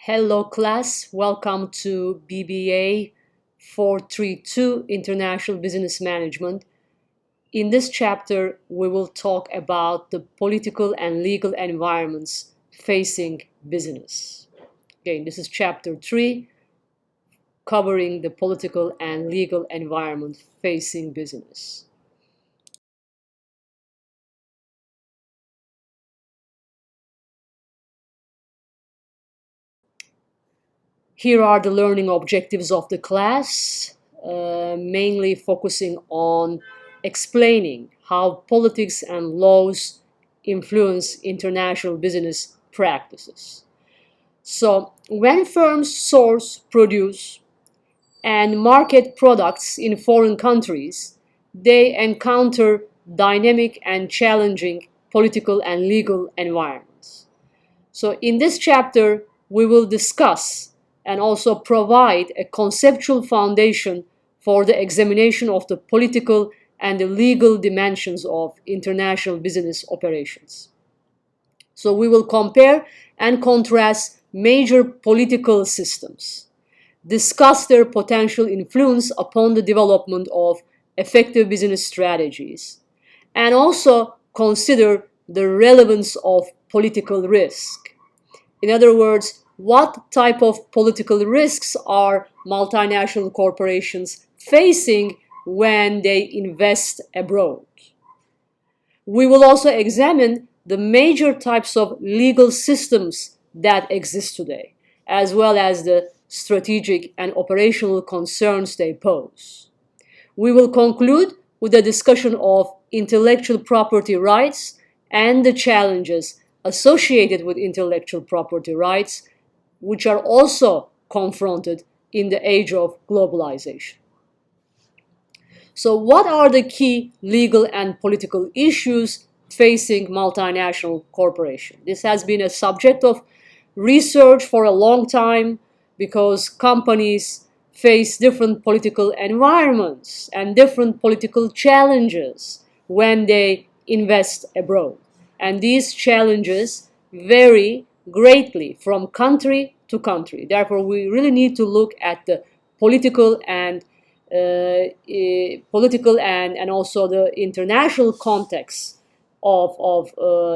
Hello class, welcome to BBA 432 International Business Management. In this chapter, we will talk about the political and legal environments facing business. Again, this is chapter 3, covering the political and legal environment facing business. Here are the learning objectives of the class, mainly focusing on explaining how politics and laws influence international business practices. So, when firms source, produce, and market products in foreign countries, they encounter dynamic and challenging political and legal environments. So, in this chapter, we will discuss and also provide a conceptual foundation for the examination of the political and the legal dimensions of international business operations. So we will compare and contrast major political systems, discuss their potential influence upon the development of effective business strategies, and also consider the relevance of political risk. In other words, what type of political risks are multinational corporations facing when they invest abroad? We will also examine the major types of legal systems that exist today, as well as the strategic and operational concerns they pose. We will conclude with a discussion of intellectual property rights and the challenges associated with intellectual property rights, which are also confronted in the age of globalization. So what are the key legal and political issues facing multinational corporations? This has been a subject of research for a long time because companies face different political environments and different political challenges when they invest abroad. And these challenges vary greatly from country to country. Therefore, we really need to look at the political and also the international context of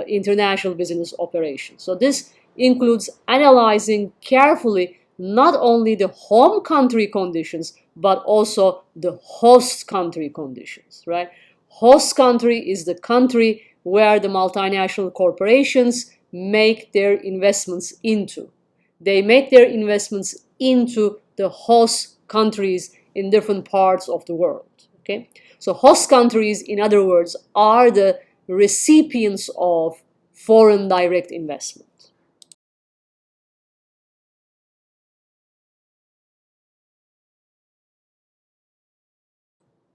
international business operations. So this includes analyzing carefully not only the home country conditions, but also the host country conditions, right? Host country is the country where the multinational corporations make their investments into. They make their investments into the host countries in different parts of the world, okay? So host countries, in other words, are the recipients of foreign direct investment.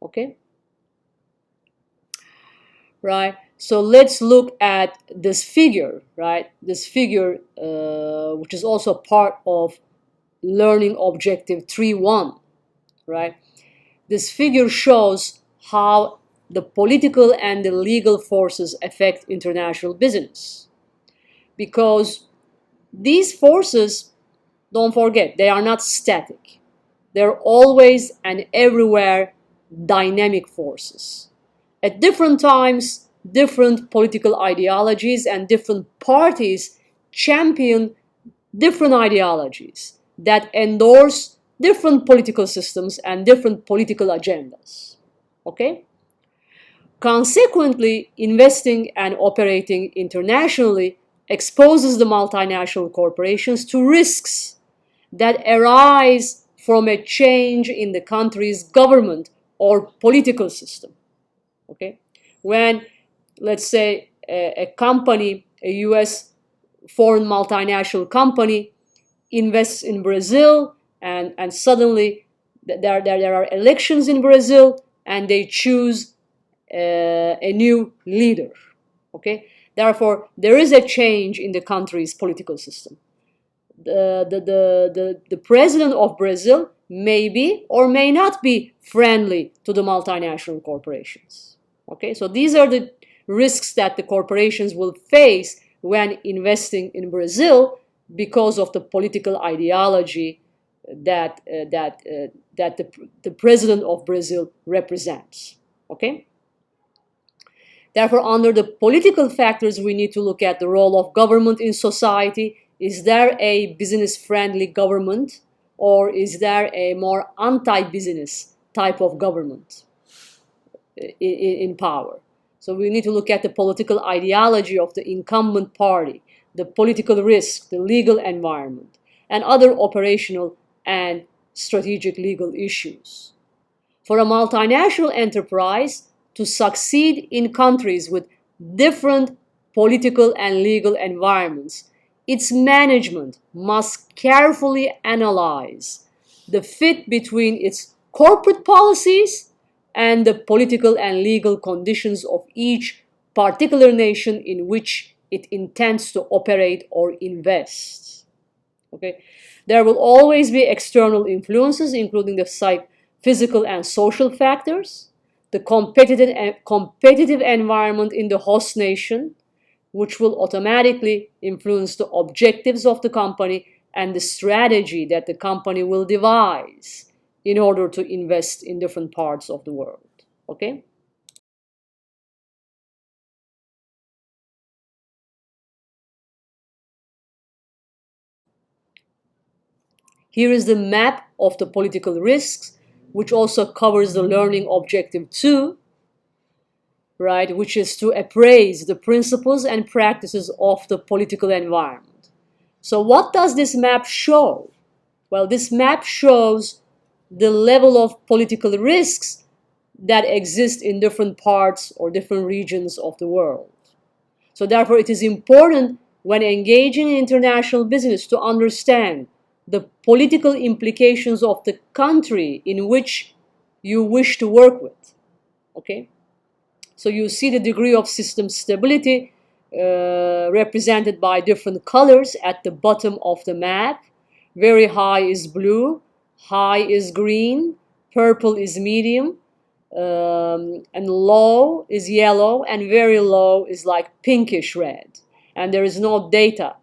Okay? Right? So let's look at this figure, right? This figure, which is also part of learning objective 3.1, right? This figure shows how the political and the legal forces affect international business. Because these forces, don't forget, they are not static. They're always and everywhere dynamic forces. At different times, different political ideologies and different parties champion different ideologies that endorse different political systems and different political agendas. Okay? Consequently, investing and operating internationally exposes the multinational corporations to risks that arise from a change in the country's government or political system. Okay? When, let's say, a company, a US foreign multinational company, invests in Brazil and suddenly there are elections in Brazil and they choose a new leader. Okay? Therefore, there is a change in the country's political system. The president of Brazil may be or may not be friendly to the multinational corporations. Okay? So these are the risks that the corporations will face when investing in Brazil, because of the political ideology that the president of Brazil represents. Okay? Therefore, under the political factors, we need to look at the role of government in society. Is there a business-friendly government, or is there a more anti-business type of government in power? So we need to look at the political ideology of the incumbent party, the political risk, the legal environment, and other operational and strategic legal issues. For a multinational enterprise to succeed in countries with different political and legal environments, its management must carefully analyze the fit between its corporate policies and the political and legal conditions of each particular nation in which it intends to operate or invest. Okay? There will always be external influences, including the physical and social factors, the competitive environment in the host nation, which will automatically influence the objectives of the company and the strategy that the company will devise in order to invest in different parts of the world. Okay? Here is the map of the political risks, which also covers the learning objective 2, right, which is to appraise the principles and practices of the political environment. So what does this map show? Well, this map shows the level of political risks that exist in different parts or different regions of the world. So therefore, it is important when engaging in international business to understand the political implications of the country in which you wish to work with. Okay? So you see the degree of system stability represented by different colors at the bottom of the map. Very high is blue, high is green, purple is medium, and low is yellow, and very low is like pinkish red. And there is no data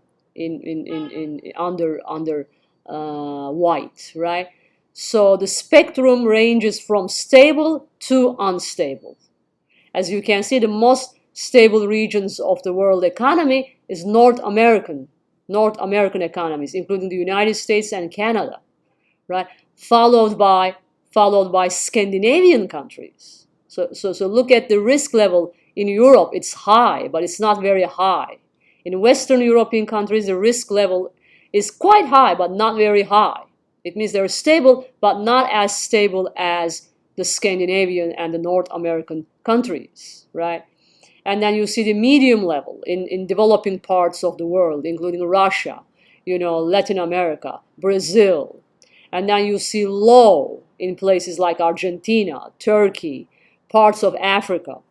under white, right? So the spectrum ranges from stable to unstable. As you can see, the most stable regions of the world economy is North American economies, including the United States and Canada, right? Followed by Scandinavian countries. So look at the risk level in Europe. It's high, but it's not very high. In Western European countries, the risk level is quite high, but not very high. It means they're stable, but not as stable as the Scandinavian and the North American countries, right? And then you see the medium level in developing parts of the world, including Russia, Latin America, Brazil. And then you see low in places like Argentina, Turkey, parts of Africa.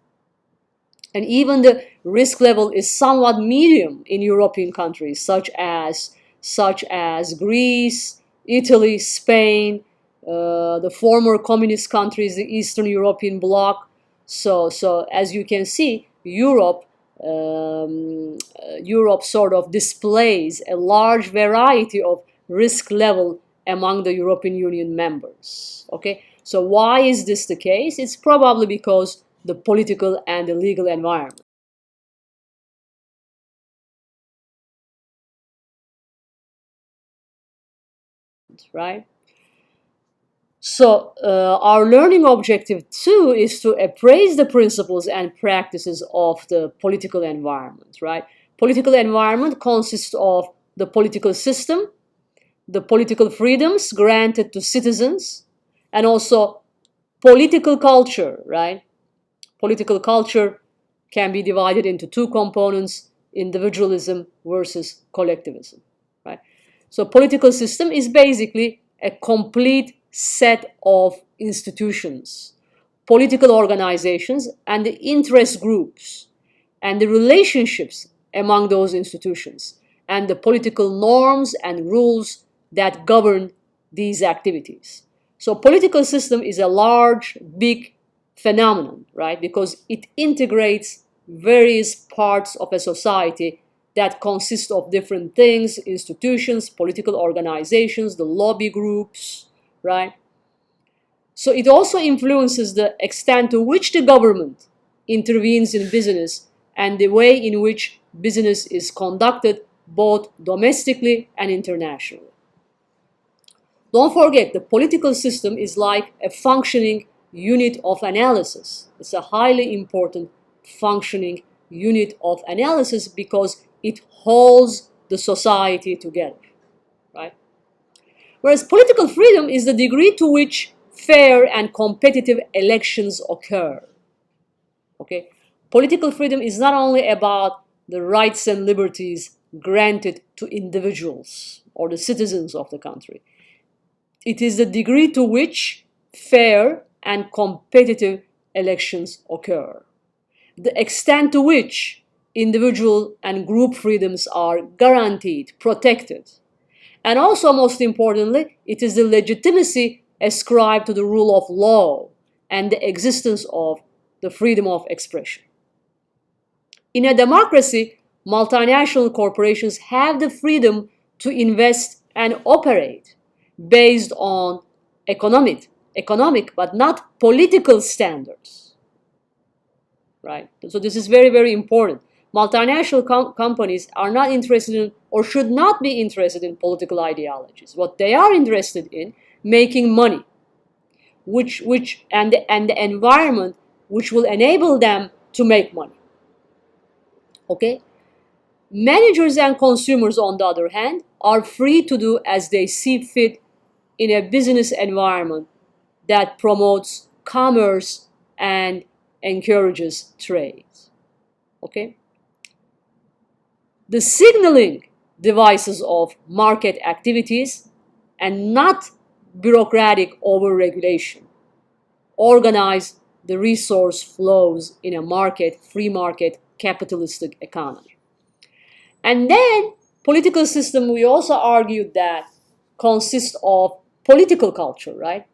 And even the risk level is somewhat medium in European countries, such as Greece, Italy, Spain, the former communist countries, the Eastern European bloc. So as you can see, Europe sort of displays a large variety of risk level among the European Union members. Okay, so why is this the case? It's probably because the political and the legal environment. Right? So our learning objective 2 is to appraise the principles and practices of the political environment, right? Political environment consists of the political system, the political freedoms granted to citizens, and also political culture, right? Political culture can be divided into two components: individualism versus collectivism, right? So political system is basically a complete set of institutions, political organizations, and the interest groups, and the relationships among those institutions, and the political norms and rules that govern these activities. So political system is a large, big phenomenon, right? Because it integrates various parts of a society that consist of different things, institutions, political organizations, the lobby groups, right? So it also influences the extent to which the government intervenes in business and the way in which business is conducted both domestically and internationally. Don't forget, the political system is like a functioning unit of analysis. It's a highly important functioning unit of analysis because it holds the society together, right? Whereas political freedom is the degree to which fair and competitive elections occur. Okay? Political freedom is not only about the rights and liberties granted to individuals or the citizens of the country. It is the degree to which fair and competitive elections occur. The extent to which individual and group freedoms are guaranteed, protected. And also, most importantly, it is the legitimacy ascribed to the rule of law and the existence of the freedom of expression. In a democracy, multinational corporations have the freedom to invest and operate based on economic but not political standards, right? So this is very, very important. Multinational companies are not interested in or should not be interested in political ideologies. What they are interested in, making money, and the environment which will enable them to make money. Okay? Managers and consumers, on the other hand, are free to do as they see fit in a business environment that promotes commerce and encourages trade. Okay? The signaling devices of market activities and not bureaucratic over-regulation organize the resource flows in a market, free market, capitalistic economy. And then political system, we also argued that consists of political culture, right?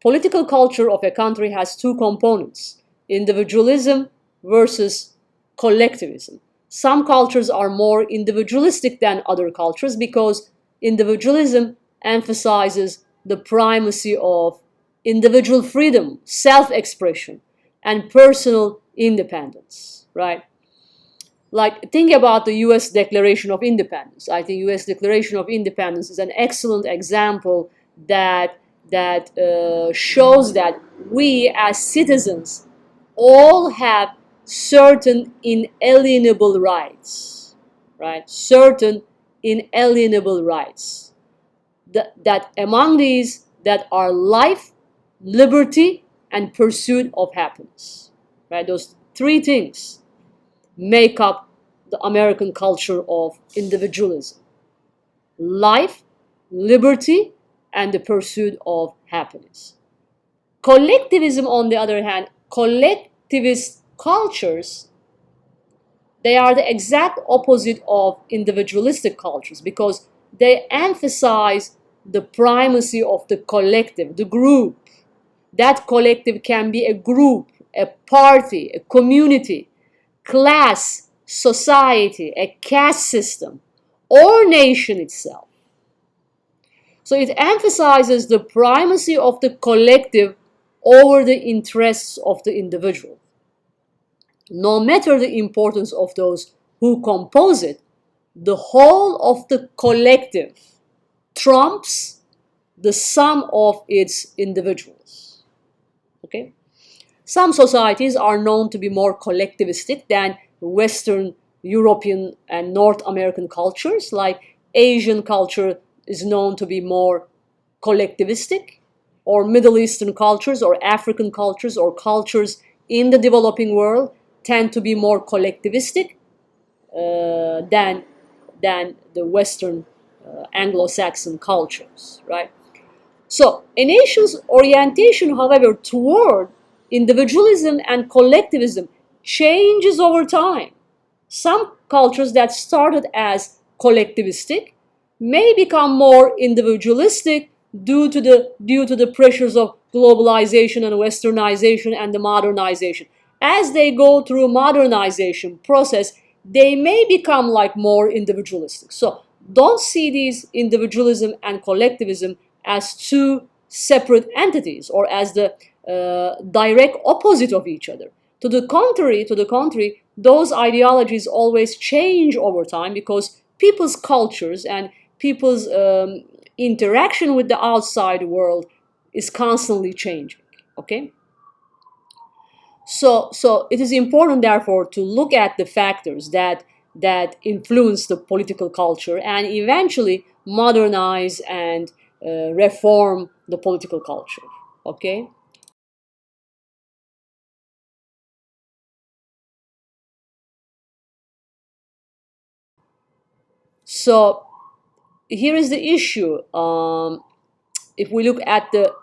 Political culture of a country has two components: individualism versus collectivism. Some cultures are more individualistic than other cultures because individualism emphasizes the primacy of individual freedom, self-expression, and personal independence, right? Like, think about the U.S. Declaration of Independence. I think U.S. Declaration of Independence is an excellent example that shows that we as citizens all have certain inalienable rights, right? Certain inalienable rights. That among these that are life, liberty, and pursuit of happiness, right? Those three things make up the American culture of individualism: life, liberty, and the pursuit of happiness. Collectivism, on the other hand, collectivist cultures, they are the exact opposite of individualistic cultures because they emphasize the primacy of the collective, the group. That collective can be a group, a party, a community, class, society, a caste system, or nation itself. So it emphasizes the primacy of the collective over the interests of the individual. No matter the importance of those who compose it, the whole of the collective trumps the sum of its individuals. Okay? Some societies are known to be more collectivistic than Western European and North American cultures, like Asian culture is known to be more collectivistic, or Middle Eastern cultures or African cultures or cultures in the developing world tend to be more collectivistic than the Western Anglo-Saxon cultures, right? So a nation's orientation, however, toward individualism and collectivism changes over time. Some cultures that started as collectivistic may become more individualistic due to the pressures of globalization and westernization and the modernization. As they go through modernization process, they may become like more individualistic. So don't see these individualism and collectivism as two separate entities or as the direct opposite of each other. To the contrary, those ideologies always change over time because people's cultures and people's interaction with the outside world is constantly changing. Okay? So it is important, therefore, to look at the factors that influence the political culture and eventually modernize and reform the political culture. Okay? So here is the issue. If we look at the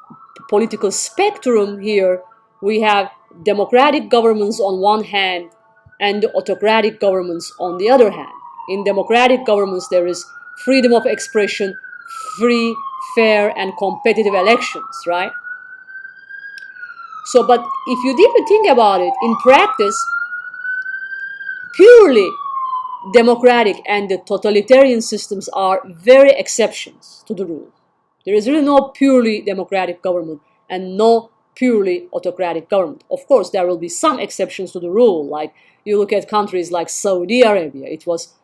political spectrum here, we have democratic governments on one hand and autocratic governments on the other hand. In democratic governments, there is freedom of expression, free, fair, and competitive elections, right? So, but if you deeply think about it, in practice, purely democratic and the totalitarian systems are very exceptions to the rule. There is really no purely democratic government and no purely autocratic government. Of course, there will be some exceptions to the rule, like you look at countries like Saudi Arabia. It was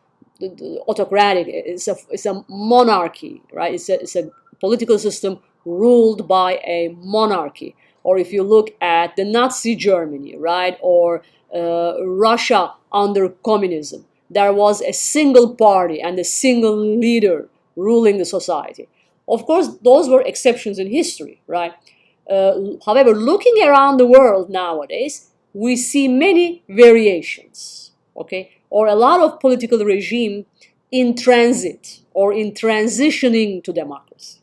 autocratic. It's a monarchy, right? It's a political system ruled by a monarchy. Or if you look at the Nazi Germany, right, or Russia under communism, there was a single party and a single leader ruling the society. Of course, those were exceptions in history, right? However, looking around the world nowadays, we see many variations, okay, or a lot of political regime in transit or in transitioning to democracy.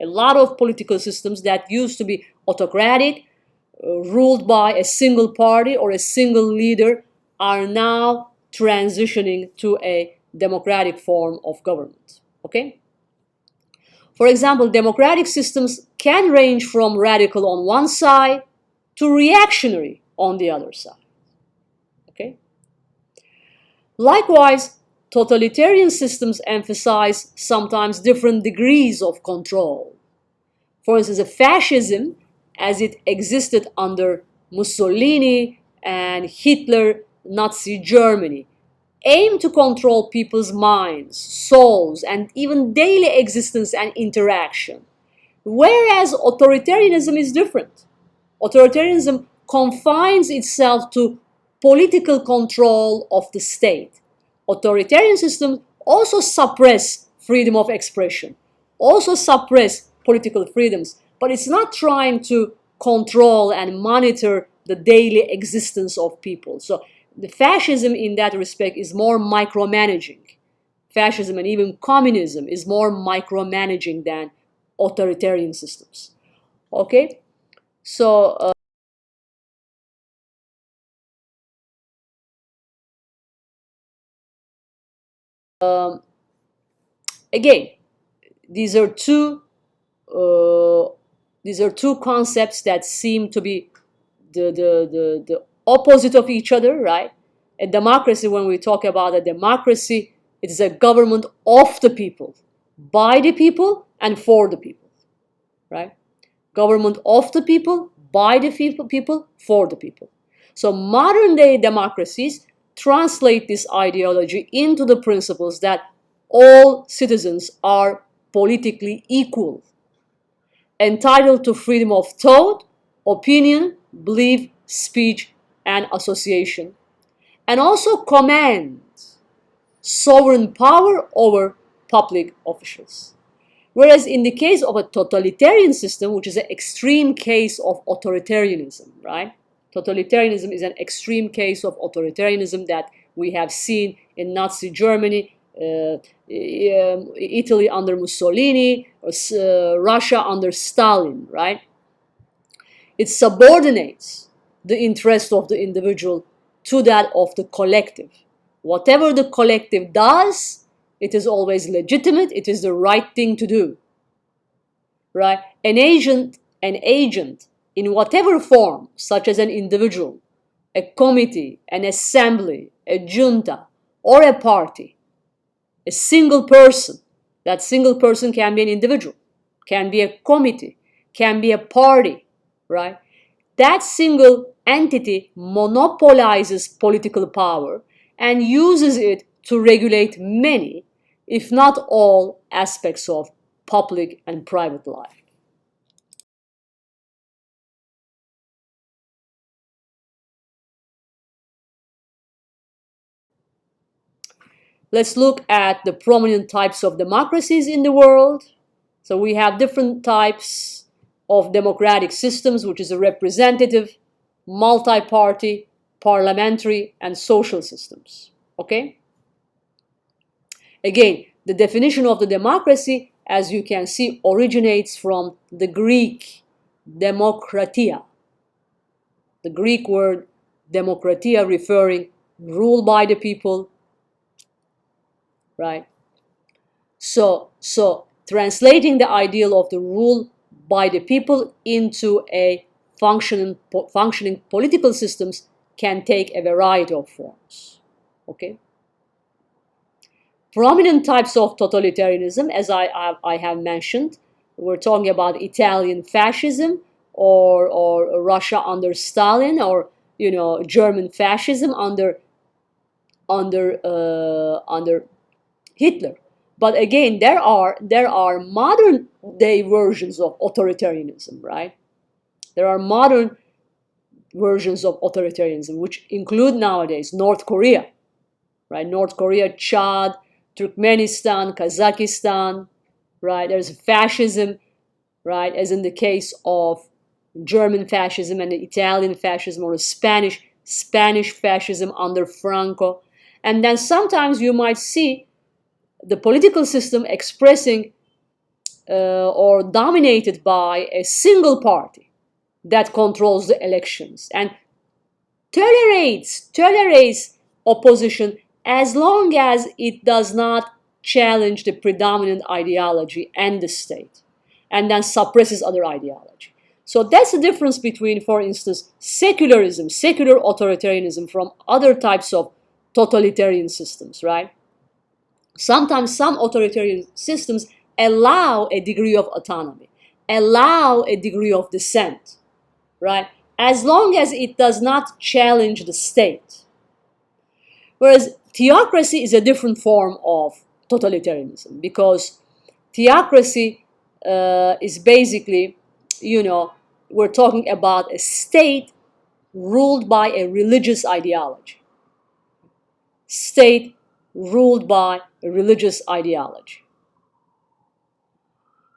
A lot of political systems that used to be autocratic, ruled by a single party or a single leader, are now transitioning to a democratic form of government. Okay? For example, democratic systems can range from radical on one side to reactionary on the other side. Okay? Likewise, totalitarian systems emphasize sometimes different degrees of control. For instance, a fascism, as it existed under Mussolini and Hitler, Nazi Germany, aimed to control people's minds, souls, and even daily existence and interaction. Whereas authoritarianism is different. Authoritarianism confines itself to political control of the state. Authoritarian systems also suppress freedom of expression, also suppress political freedoms, but it's not trying to control and monitor the daily existence of people. So the fascism in that respect is more micromanaging. Fascism and even communism is more micromanaging than authoritarian systems. Okay? So again, these are two uh, these are two concepts that seem to be the opposite of each other, right? A democracy, when we talk about a democracy, it is a government of the people, by the people, and for the people, right? Government of the people, by the people, for the people. So modern day democracies translate this ideology into the principles that all citizens are politically equal, entitled to freedom of thought, opinion, belief, speech, and association, and also command sovereign power over public officials. Whereas in the case of a totalitarian system, which is an extreme case of authoritarianism, right? Totalitarianism is an extreme case of authoritarianism that we have seen in Nazi Germany, Italy under Mussolini, Russia under Stalin, right? It subordinates the interest of the individual to that of the collective. Whatever the collective does, it is always legitimate, it is the right thing to do. Right? An agent in whatever form, such as an individual, a committee, an assembly, a junta, or a party, a single person. That single person can be an individual, can be a committee, can be a party, right? That single entity monopolizes political power and uses it to regulate many, if not all, aspects of public and private life. Let's look at the prominent types of democracies in the world. So we have different types of democratic systems, which is a representative, multi-party, parliamentary, and social systems. Okay? Again, the definition of the democracy, as you can see, originates from the Greek demokratia. The Greek word demokratia referring rule by the people, right? So translating the ideal of the rule by the people into a functioning political systems can take a variety of forms. Okay. Prominent types of totalitarianism, as I have mentioned, we're talking about Italian fascism or Russia under Stalin, or German fascism under Hitler. But again, there are modern day versions of authoritarianism, right? There are modern versions of authoritarianism, which include nowadays North Korea, right? North Korea, Chad, Turkmenistan, Kazakhstan, right? There's fascism, right? As in the case of German fascism and the Italian fascism, or the Spanish fascism under Franco. And then sometimes you might see the political system expressing or dominated by a single party that controls the elections and tolerates opposition as long as it does not challenge the predominant ideology and the state, and then suppresses other ideology. So that's the difference between, for instance, secularism, secular authoritarianism, from other types of totalitarian systems, right? Sometimes some authoritarian systems allow a degree of autonomy, allow a degree of dissent, right? As long as it does not challenge the state. Whereas theocracy is a different form of totalitarianism, because theocracy is basically, we're talking about a state ruled by a religious ideology. State ruled by a religious ideology.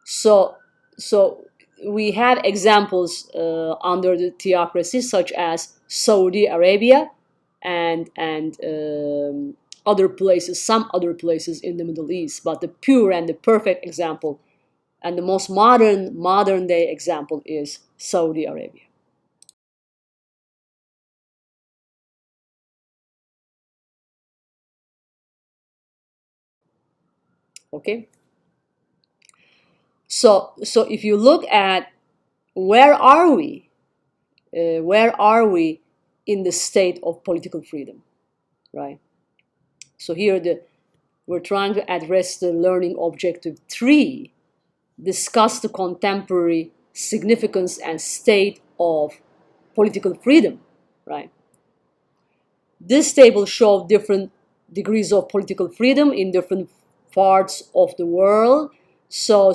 So we have examples under the theocracy, such as Saudi Arabia and other places, some other places in the Middle East. But the pure and the perfect example, and the most modern day example, is Saudi Arabia. Okay. So if you look at where are we in the state of political freedom, right? So here we're trying to address the learning objective 3, discuss the contemporary significance and state of political freedom, right? This table shows different degrees of political freedom in different parts of the world. So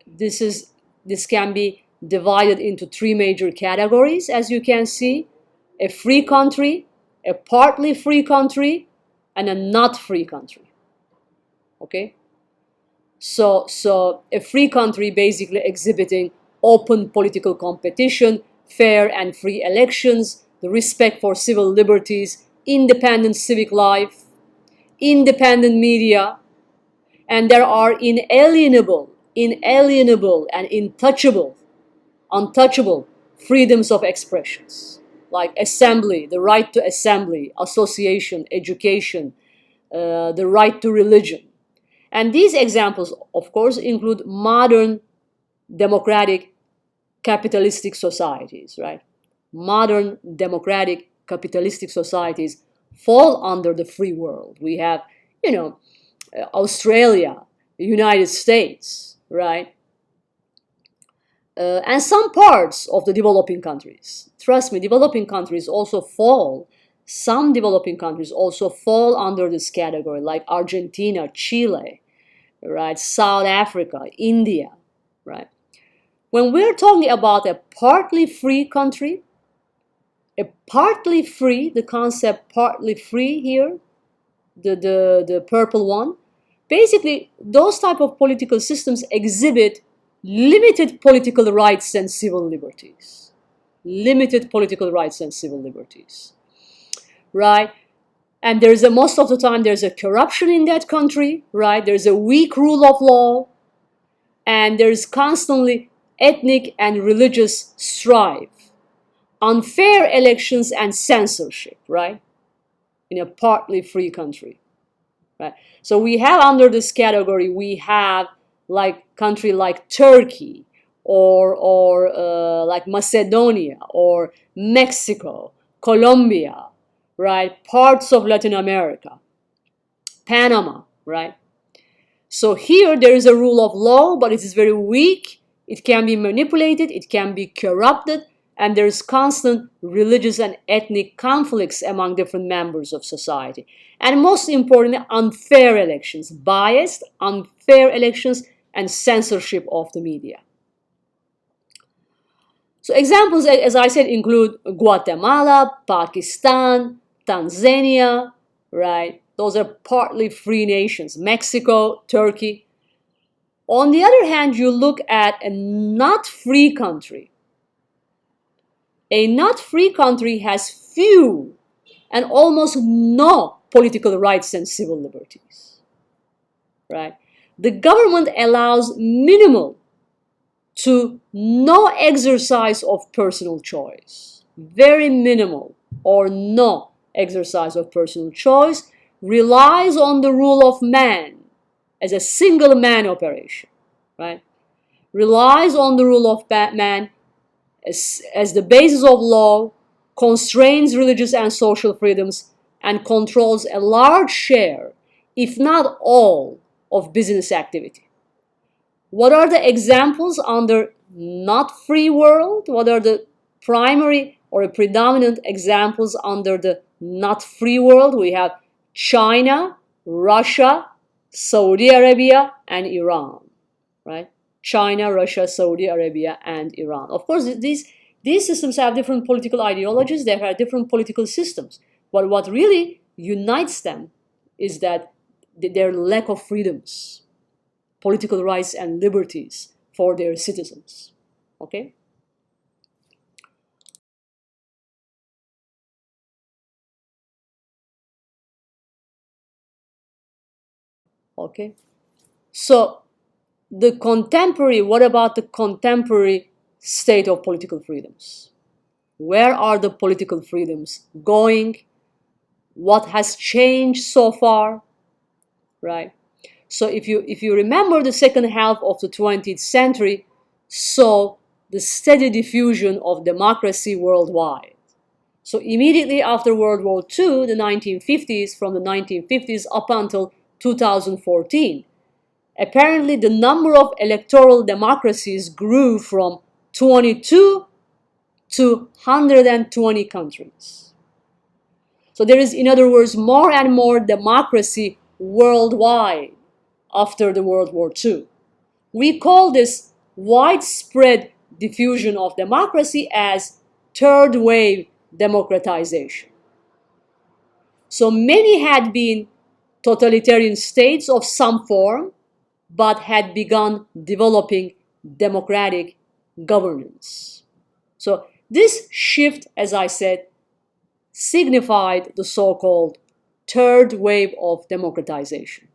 this can be divided into 3 major categories, as you can see: a free country, a partly free country, and a not free country. Okay? So a free country basically exhibiting open political competition, fair and free elections, the respect for civil liberties, independent civic life, independent media, and there are inalienable and untouchable freedoms of expressions, like assembly, the right to assembly, association, education, the right to religion. And these examples, of course, include modern democratic capitalistic societies, right? Modern democratic capitalistic societies fall under the free world. We have, Australia, the United States, right? And some parts of the developing countries. Trust me, some developing countries also fall under this category, like Argentina, Chile, right? South Africa, India, right? When we're talking about a partly free country, the concept partly free here, the purple one, basically those type of political systems exhibit limited political rights and civil liberties. Limited political rights and civil liberties, right? And most of the time there's a corruption in that country, right? There's a weak rule of law, and there's constantly ethnic and religious strife, unfair elections, and censorship, right? In a partly free country, right? So we have under this category, we have like country like Turkey or like Macedonia or Mexico, Colombia, right? Parts of Latin America, Panama, right? So here there is a rule of law, but it is very weak. It can be manipulated, it can be corrupted, and there's constant religious and ethnic conflicts among different members of society. And most importantly, unfair elections, biased, unfair elections, and censorship of the media. So examples, as I said, include Guatemala, Pakistan, Tanzania, right? Those are partly free nations. Mexico, Turkey. On the other hand, you look at a not free country. A not free country has few and almost no political rights and civil liberties, right? The government allows minimal to no exercise of personal choice, very minimal or no exercise of personal choice, relies on the rule of man as a single man operation, right? Relies on the rule of man as the basis of law, constrains religious and social freedoms, and controls a large share, if not all, of business activity. What are the examples under not free world? What are the primary or predominant examples under the not free world? We have China, Russia, Saudi Arabia, and Iran, right? China, Russia, Saudi Arabia, and Iran. Of course, these systems have different political ideologies, they have different political systems. But what really unites them is that their lack of freedoms, political rights and liberties for their citizens. Okay? Okay? So, what about the contemporary state of political freedoms? Where are the political freedoms going? What has changed so far? Right? So if you remember, the second half of the 20th century saw the steady diffusion of democracy worldwide. So immediately after World War II, the 1950s, from the 1950s up until 2014, apparently the number of electoral democracies grew from 22 to 120 countries. So there is, in other words, more and more democracy worldwide after the World War II. We call this widespread diffusion of democracy as third wave democratization. So many had been totalitarian states of some form, but had begun developing democratic governance. So this shift, as I said, signified the so-called third wave of democratization,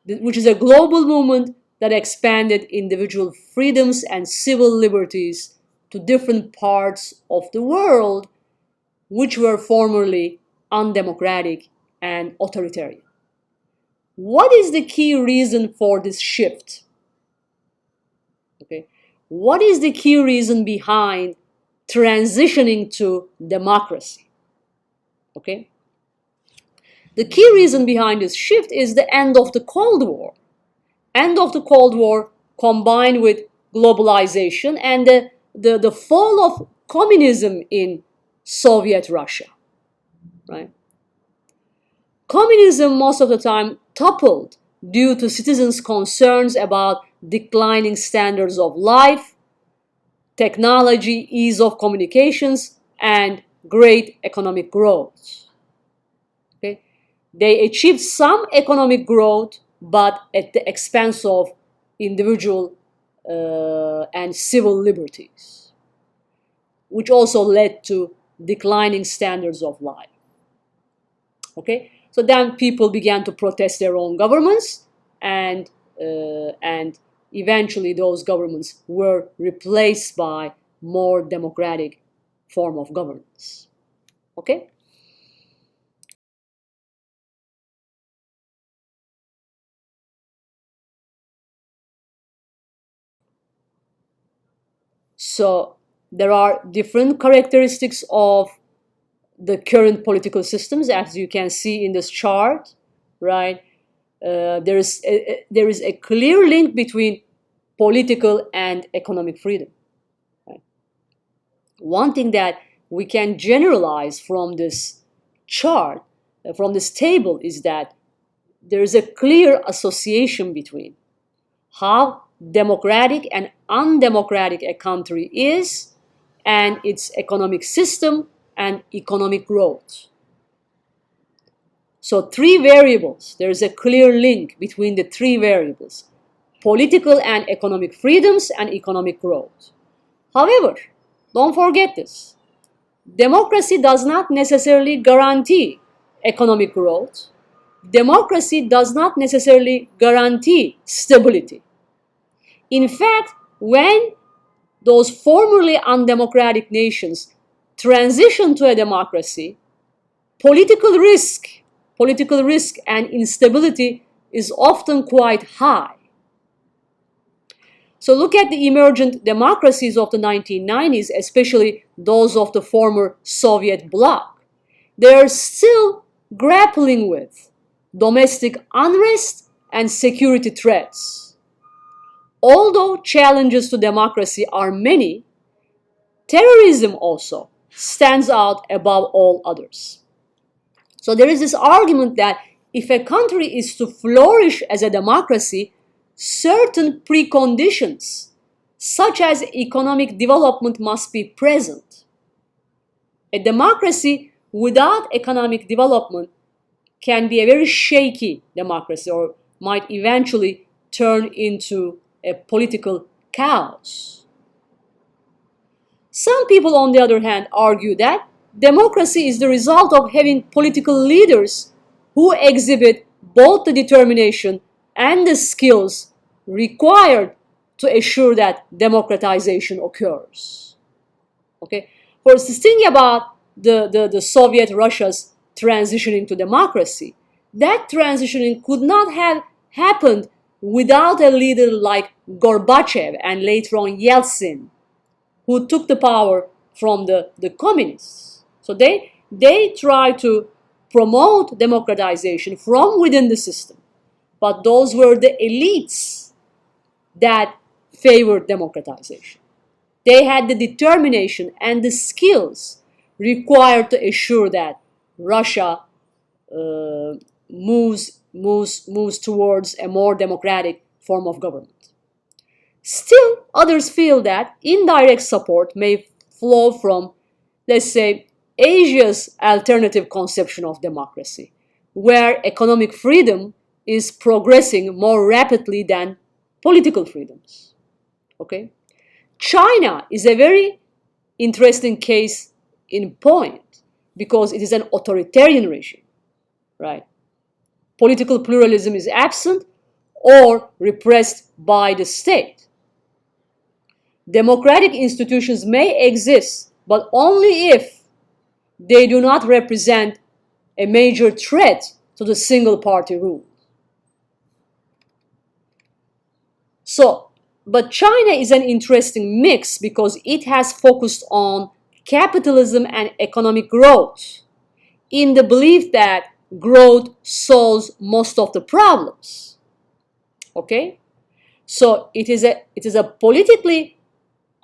which is a global movement that expanded individual freedoms and civil liberties to different parts of the world, which were formerly undemocratic and authoritarian. What is the key reason for this shift? Okay. What is the key reason behind transitioning to democracy? Okay? The key reason behind this shift is the end of the Cold War. End of the Cold War combined with globalization and the fall of communism in Soviet Russia. Right? Communism most of the time toppled due to citizens' concerns about declining standards of life, technology, ease of communications, and great economic growth. Okay? They achieved some economic growth, but at the expense of individual and civil liberties, which also led to declining standards of life. Okay? So then people began to protest their own governments, and eventually those governments were replaced by more democratic form of governance. Okay? So there are different characteristics of the current political systems, as you can see in this chart, right? There is a clear link between political and economic freedom. Right? One thing that we can generalize from this chart, from this table, is that there is a clear association between how democratic and undemocratic a country is and its economic system and economic growth. So three variables, there is a clear link between the three variables: political and economic freedoms and economic growth. However, don't forget this. Democracy does not necessarily guarantee economic growth. Democracy does not necessarily guarantee stability. In fact, when those formerly undemocratic nations transition to a democracy, political risk and instability is often quite high. So look at the emergent democracies of the 1990s, especially those of the former Soviet bloc. They are still grappling with domestic unrest and security threats. Although challenges to democracy are many, terrorism also stands out above all others. So there is this argument that if a country is to flourish as a democracy, certain preconditions, such as economic development, must be present. A democracy without economic development can be a very shaky democracy, or might eventually turn into a political chaos. Some people, on the other hand, argue that democracy is the result of having political leaders who exhibit both the determination and the skills required to assure that democratization occurs. Okay? For us to think about the Soviet Russia's transitioning to democracy, that transitioning could not have happened without a leader like Gorbachev and later on Yeltsin, who took the power from the communists. So they try to promote democratization from within the system. But those were the elites that favored democratization. They had the determination and the skills required to assure that Russia moves towards a more democratic form of government. Still, others feel that indirect support may flow from, let's say, Asia's alternative conception of democracy, where economic freedom is progressing more rapidly than political freedoms. Okay? China is a very interesting case in point because it is an authoritarian regime, right? Political pluralism is absent or repressed by the state. Democratic institutions may exist, but only if they do not represent a major threat to the single party rule. So, but China is an interesting mix because it has focused on capitalism and economic growth. in the belief that growth solves most of the problems. Okay? So it is a politically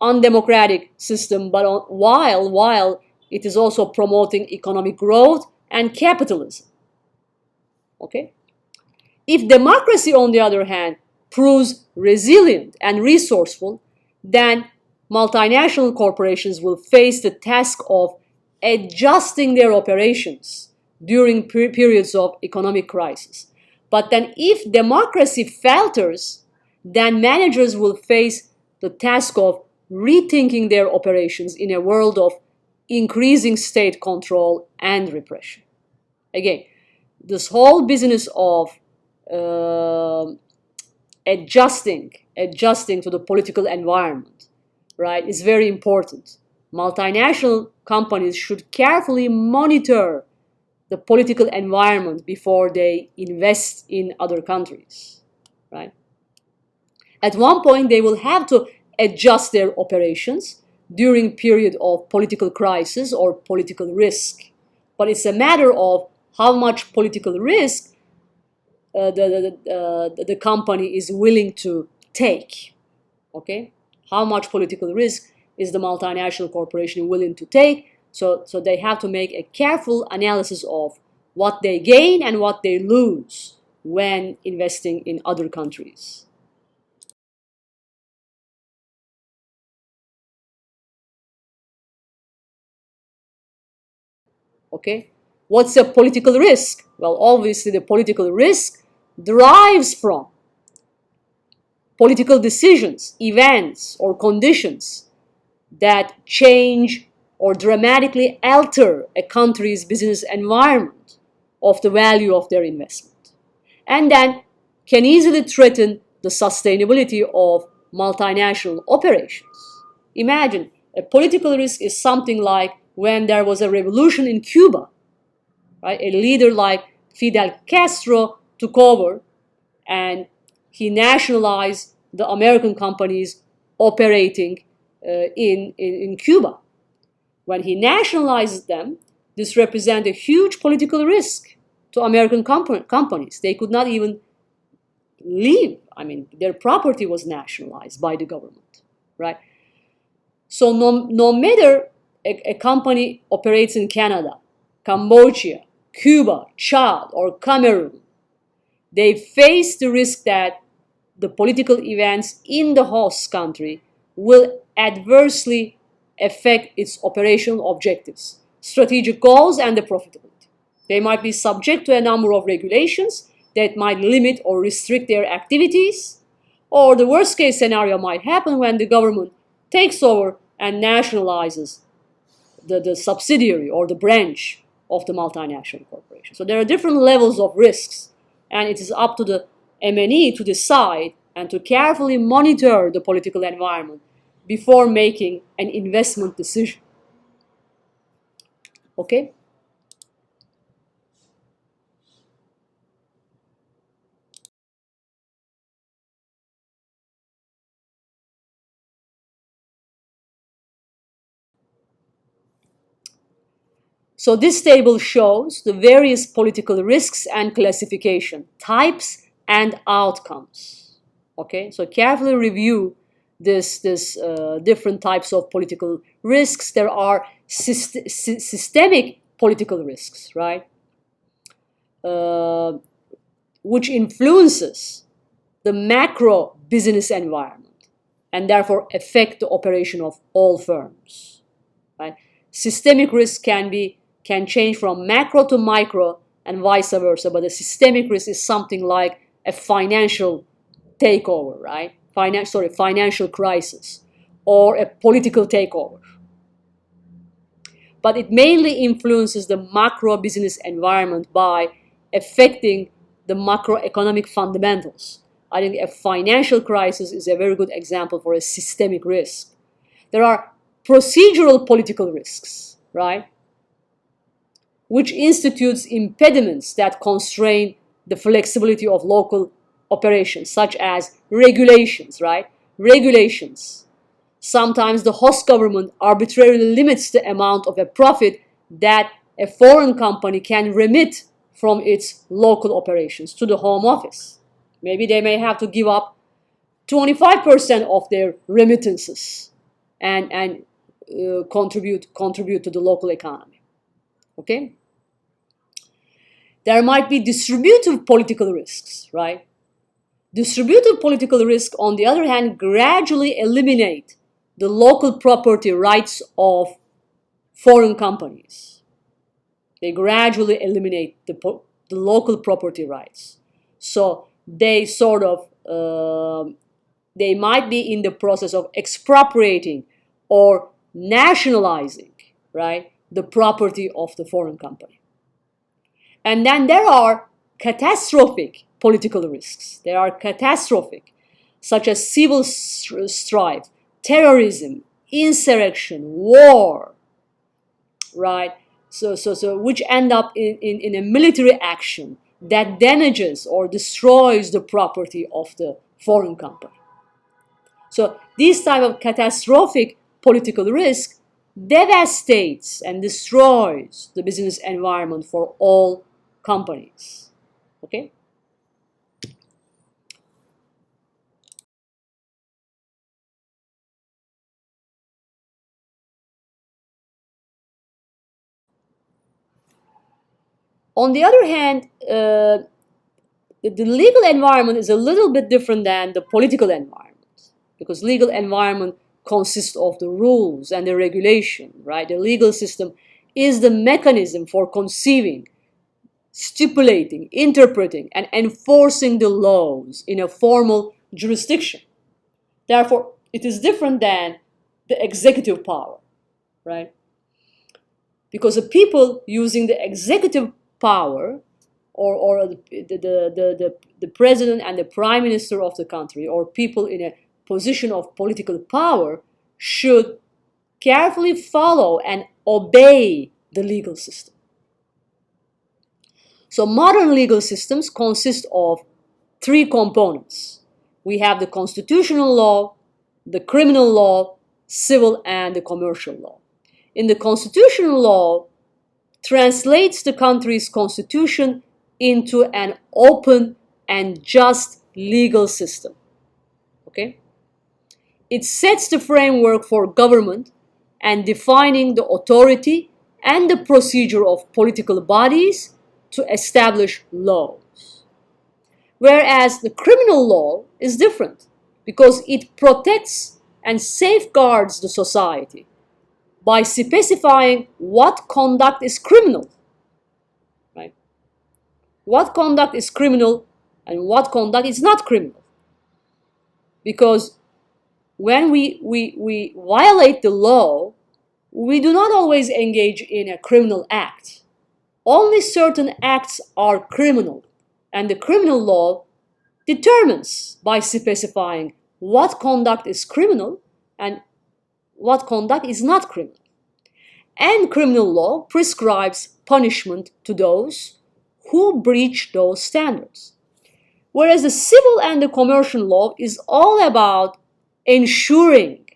undemocratic system, but while it is also promoting economic growth and capitalism. Okay? If democracy, on the other hand, proves resilient and resourceful, then multinational corporations will face the task of adjusting their operations during periods of economic crisis. But then if democracy falters, then managers will face the task of rethinking their operations in a world of increasing state control and repression. Again, this whole business of adjusting to the political environment, right, is very important. Multinational companies should carefully monitor the political environment before they invest in other countries, right? At one point, they will have to adjust their operations during period of political crisis or political risk. But it's a matter of how much political risk the company is willing to take. Okay, how much political risk is the multinational corporation willing to take? So they have to make a careful analysis of what they gain and what they lose when investing in other countries. Okay, what's a political risk? Well, obviously the political risk derives from political decisions, events, or conditions that change or dramatically alter a country's business environment of the value of their investment, and then can easily threaten the sustainability of multinational operations. Imagine, a political risk is something like when there was a revolution in Cuba, right? A leader like Fidel Castro took over and he nationalized the American companies operating in Cuba. When he nationalized them, this represented a huge political risk to American companies. They could not even leave. I mean, their property was nationalized by the government, right? So no matter a company operates in Canada, Cambodia, Cuba, Chad, or Cameroon, they face the risk that the political events in the host country will adversely affect its operational objectives, strategic goals, and the profitability. They might be subject to a number of regulations that might limit or restrict their activities, or the worst case scenario might happen when the government takes over and nationalizes the subsidiary or the branch of the multinational corporation. So there are different levels of risks, and it is up to the MNE to decide and to carefully monitor the political environment before making an investment decision. Okay? So this table shows the various political risks and classification, types and outcomes. Okay, so carefully review this different types of political risks. There are systemic political risks, right, which influences the macro business environment and therefore affect the operation of all firms. Right? Systemic risk can change from macro to micro and vice versa, but a systemic risk is something like a financial takeover, right? Financial crisis or a political takeover. But it mainly influences the macro business environment by affecting the macroeconomic fundamentals. I think a financial crisis is a very good example for a systemic risk. There are procedural political risks, right, which institutes impediments that constrain the flexibility of local operations, such as regulations, right? Regulations. Sometimes the host government arbitrarily limits the amount of a profit that a foreign company can remit from its local operations to the home office. Maybe they may have to give up 25% of their remittances and contribute to the local economy. Okay? There might be distributive political risks, right? Distributive political risk, on the other hand, gradually eliminate the local property rights of foreign companies. They gradually eliminate the local property rights. So they sort of, they might be in the process of expropriating or nationalizing, right, the property of the foreign company. And then there are catastrophic political risks. They are catastrophic, such as civil strife, terrorism, insurrection, war, right? So which end up in a military action that damages or destroys the property of the foreign company. So this type of catastrophic political risk devastates and destroys the business environment for all companies. Okay? On the other hand, the legal environment is a little bit different than the political environment, because legal environment consists of the rules and the regulation, right? The legal system is the mechanism for conceiving, stipulating, interpreting, and enforcing the laws in a formal jurisdiction. Therefore, it is different than the executive power, right? Because the people using the executive power, or the president and the prime minister of the country, or people in a position of political power, should carefully follow and obey the legal system. So modern legal systems consist of three components. We have the constitutional law, the criminal law, civil and the commercial law. In the constitutional law, translates the country's constitution into an open and just legal system. Okay? It sets the framework for government and defining the authority and the procedure of political bodies to establish laws. Whereas the criminal law is different because it protects and safeguards the society by specifying what conduct is criminal, right? What conduct is criminal and what conduct is not criminal. Because when we violate the law, we do not always engage in a criminal act. Only certain acts are criminal, and the criminal law determines by specifying what conduct is criminal and what conduct is not criminal. And criminal law prescribes punishment to those who breach those standards. Whereas the civil and the commercial law is all about ensuring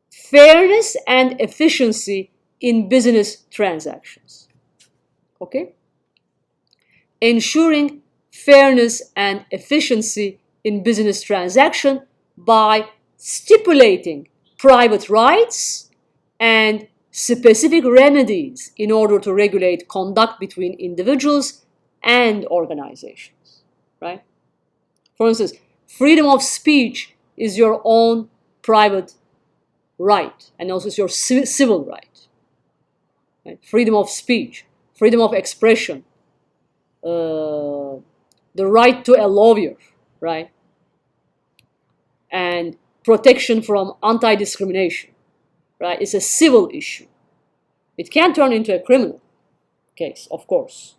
fairness and efficiency in business transactions. Okay? Ensuring fairness and efficiency in business transaction by stipulating private rights and specific remedies in order to regulate conduct between individuals and organizations, right? For instance, freedom of speech is your own private right, and also it's your civil right. Right? Freedom of speech, freedom of expression, the right to a lawyer, right? And protection from anti-discrimination, right? It's a civil issue. It can turn into a criminal case, of course,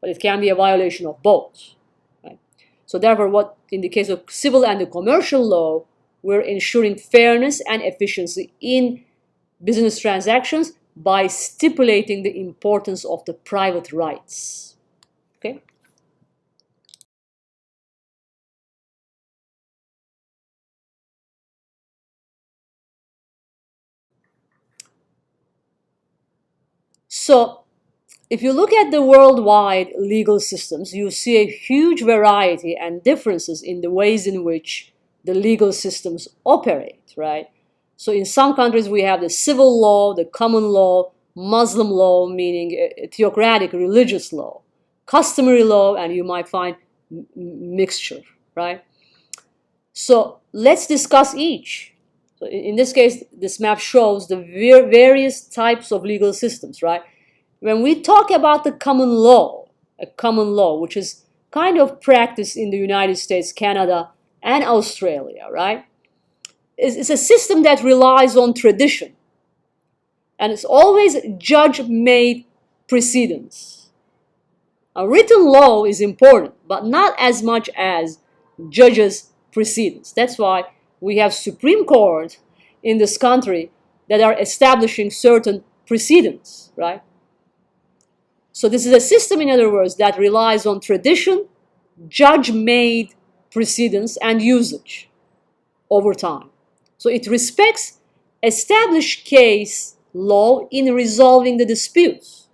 but it can be a violation of both, right? So therefore, what in the case of civil and the commercial law, we're ensuring fairness and efficiency in business transactions by stipulating the importance of the private rights. Okay? So If you look at the worldwide legal systems, you see a huge variety and differences in the ways in which the legal systems operate, right? So in some countries we have the civil law, the common law, Muslim law, meaning a theocratic religious law, customary law, and you might find mixture, right? So let's discuss each. So in this case, this map shows the various types of legal systems, right? When we talk about the common law, a common law, which is kind of practiced in the United States, Canada, and Australia, right? It's a system that relies on tradition. And it's always judge-made precedents. A written law is important, but not as much as judges' precedents. That's why we have Supreme Court in this country that are establishing certain precedents, right? So this is a system, in other words, that relies on tradition, judge-made precedents, and usage over time. So it respects established case law in resolving the disputes.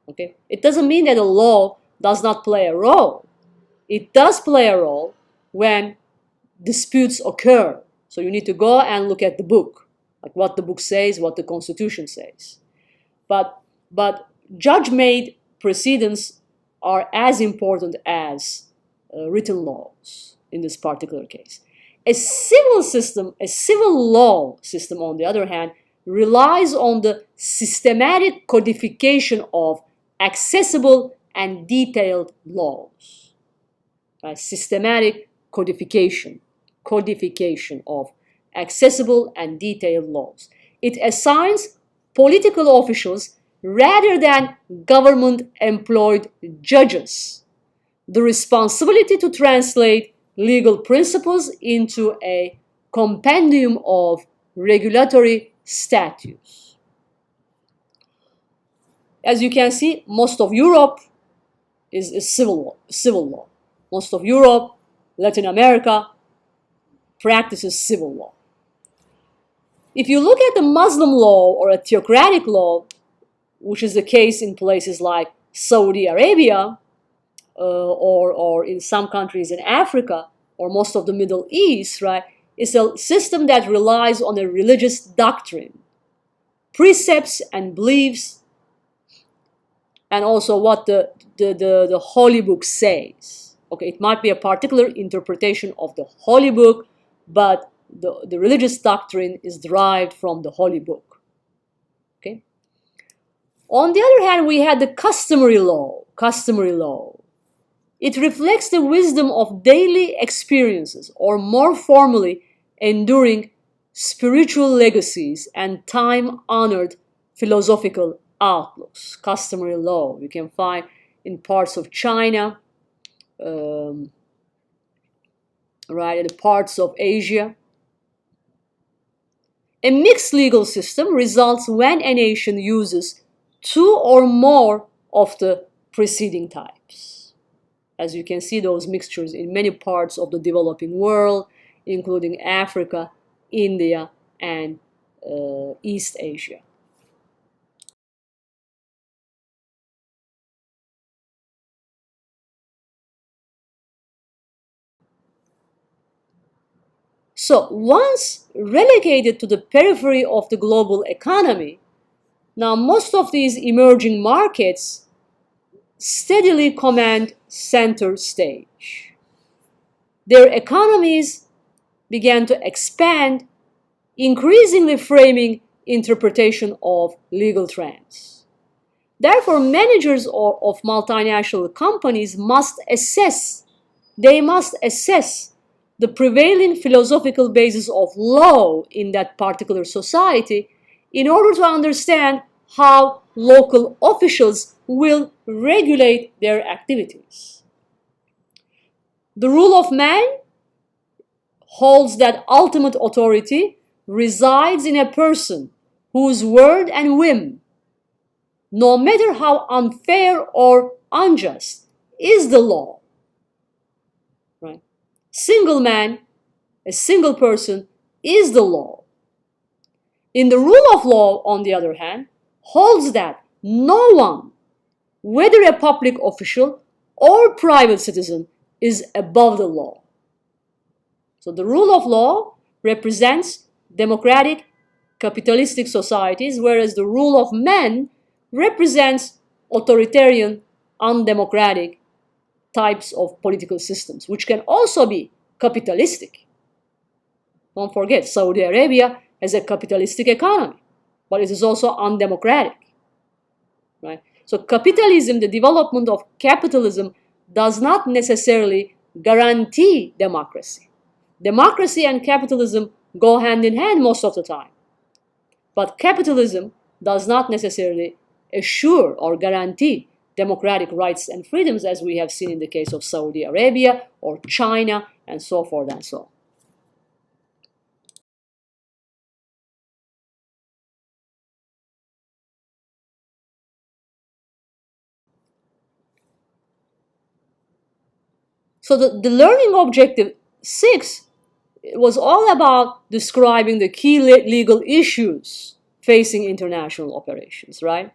Okay? It doesn't mean that the law does not play a role. It does play a role when disputes occur. So you need to go and look at the book, like what the book says, what the Constitution says. But judge-made precedents are as important as written laws in this particular case. A civil system, a civil law system, on the other hand, relies on the systematic codification of accessible and detailed laws. Right? Systematic codification of accessible and detailed laws. It assigns political officials rather than government-employed judges the responsibility to translate legal principles into a compendium of regulatory statutes. As you can see, most of Europe is civil law. Most of Europe, Latin America, practices civil law. If you look at the Muslim law or a theocratic law, which is the case in places like Saudi Arabia, or in some countries in Africa, or most of the Middle East, right? It's a system that relies on a religious doctrine, precepts and beliefs, and also what the Holy Book says. Okay, it might be a particular interpretation of the Holy Book, but the religious doctrine is derived from the Holy Book. Okay. On the other hand, we had the customary law. It reflects the wisdom of daily experiences, or more formally, enduring spiritual legacies and time-honored philosophical outlooks. Customary law you can find in parts of China, right, in parts of Asia. A mixed legal system results when a nation uses two or more of the preceding types. As you can see, those mixtures in many parts of the developing world, including Africa, India, and East Asia. So once relegated to the periphery of the global economy, now most of these emerging markets steadily command center stage. Their economies began to expand, increasingly framing interpretation of legal trends. Therefore, managers of multinational companies must assess the prevailing philosophical basis of law in that particular society in order to understand how local officials will regulate their activities. The rule of man holds that ultimate authority resides in a person whose word and whim, no matter how unfair or unjust, is the law. Right? Single man, a single person, is the law. In the rule of law, on the other hand, holds that no one, whether a public official or private citizen, is above the law. So the rule of law represents democratic, capitalistic societies, whereas the rule of men represents authoritarian, undemocratic types of political systems, which can also be capitalistic. Don't forget, Saudi Arabia has a capitalistic economy, but it is also undemocratic. Right? So capitalism, the development of capitalism, does not necessarily guarantee democracy. Democracy and capitalism go hand in hand most of the time. But capitalism does not necessarily assure or guarantee democratic rights and freedoms, as we have seen in the case of Saudi Arabia or China and so forth and so on. So the learning objective 6 was all about describing the key legal issues facing international operations, right?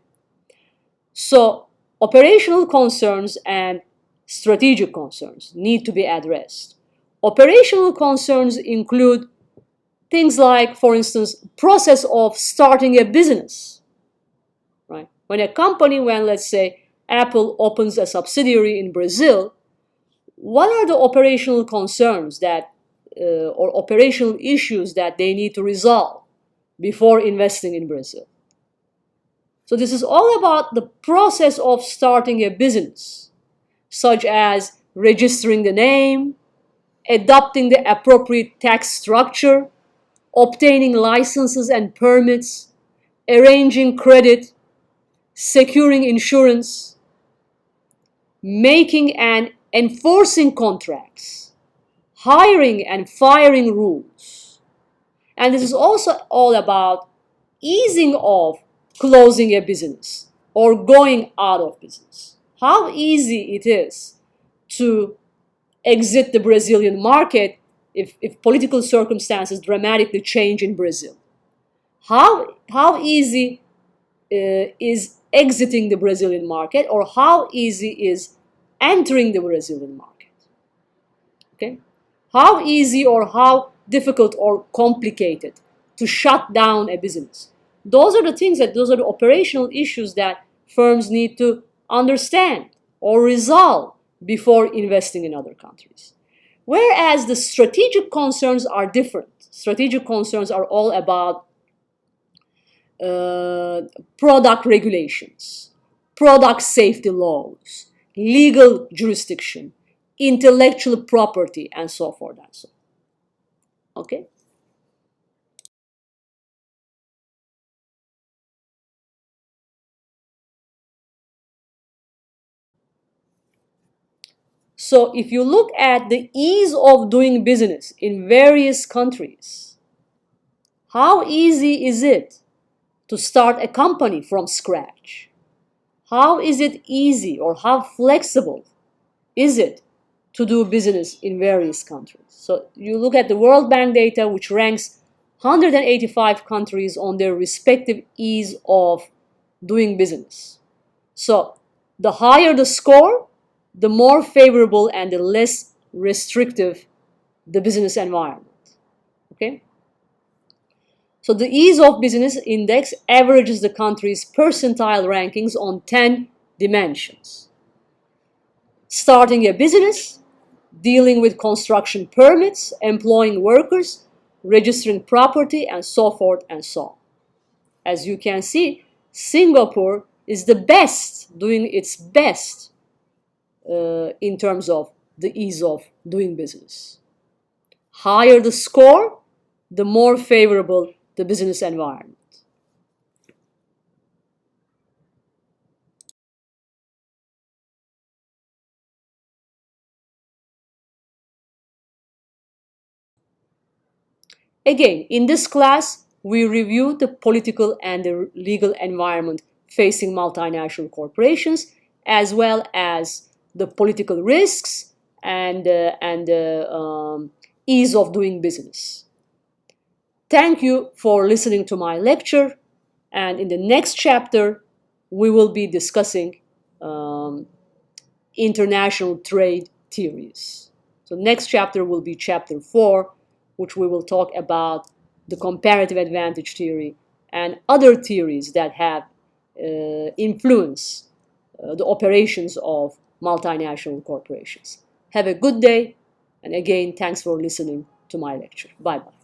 So operational concerns and strategic concerns need to be addressed. Operational concerns include things like, for instance, process of starting a business, right? When let's say Apple opens a subsidiary in Brazil, what are the operational concerns that or operational issues that they need to resolve before investing in Brazil? So this is all about the process of starting a business, such as registering the name, adopting the appropriate tax structure, obtaining licenses and permits, arranging credit, securing insurance, making and enforcing contracts, hiring and firing rules. And this is also all about easing of closing a business or going out of business. How easy it is to exit the Brazilian market if political circumstances dramatically change in Brazil. How easy is exiting the Brazilian market, or how easy is entering the Brazilian market? Okay? How easy or how difficult or complicated to shut down a business? Those are the operational issues that firms need to understand or resolve before investing in other countries. Whereas the strategic concerns are different. Strategic concerns are all about product regulations, product safety laws, legal jurisdiction, intellectual property, and so forth and so on. Okay? So if you look at the ease of doing business in various countries, how easy is it to start a company from scratch? How is it easy or how flexible is it to do business in various countries? So you look at the World Bank data, which ranks 185 countries on their respective ease of doing business. So the higher the score, the more favorable and the less restrictive the business environment. Okay? So the ease of business index averages the country's percentile rankings on 10 dimensions. Starting a business, dealing with construction permits, employing workers, registering property, and so forth and so on. As you can see, Singapore is the best, doing its best in terms of the ease of doing business. Higher the score, the more favorable the business environment. Again, in this class, we review the political and the legal environment facing multinational corporations, as well as the political risks and ease of doing business. Thank you for listening to my lecture, and in the next chapter, we will be discussing international trade theories. So next chapter will be chapter 4, which we will talk about the comparative advantage theory and other theories that have influenced the operations of multinational corporations. Have a good day, and again, thanks for listening to my lecture. Bye-bye.